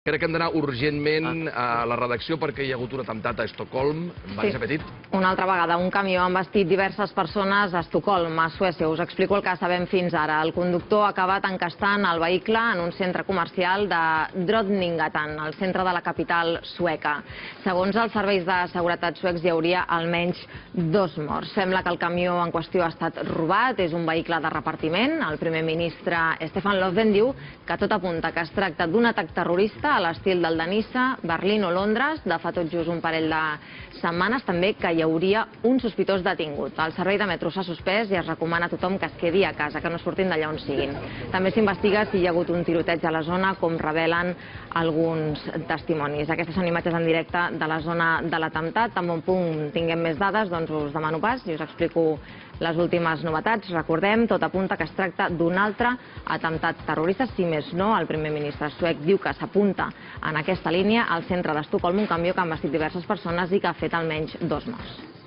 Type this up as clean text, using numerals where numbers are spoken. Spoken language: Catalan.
Crec que hem d'anar urgentment a la redacció perquè hi ha hagut un atemptat a Estocolm. Marisa Petit. Una altra vegada, un camió ha embestit diverses persones a Estocolm, a Suècia. Us explico el que sabem fins ara. El conductor ha acabat encastant el vehicle en un centre comercial de Drottninggatan, al centre de la capital sueca. Segons els serveis de seguretat suecs, hi hauria almenys 2 morts. Sembla que el camió en qüestió ha estat robat, és un vehicle de repartiment. El primer ministre Stefan Löfven diu que tot apunta que es tracta d'un atac terrorista a l'estil del de Niça, Berlín o Londres, de fa tot just un parell de setmanes. També que hi hauria un sospitós detingut. El servei de metro s'ha suspès i es recomana a tothom que es quedi a casa, que no surtin d'allà on siguin. També s'investiga si hi ha hagut un tiroteig a la zona, com revelen alguns testimonis. Aquestes són imatges en directe de la zona de l'atemptat. Tan bon punt tinguem més dades, doncs us demano pas i us explico les últimes novetats. Recordem, tot apunta que es tracta d'un altre atemptat terrorista. Si més no, el primer ministre suec diu que s'apunta en aquesta línia al centre d'Estocolm un camió que ha embestit diverses persones i que ha fet almenys 2 morts.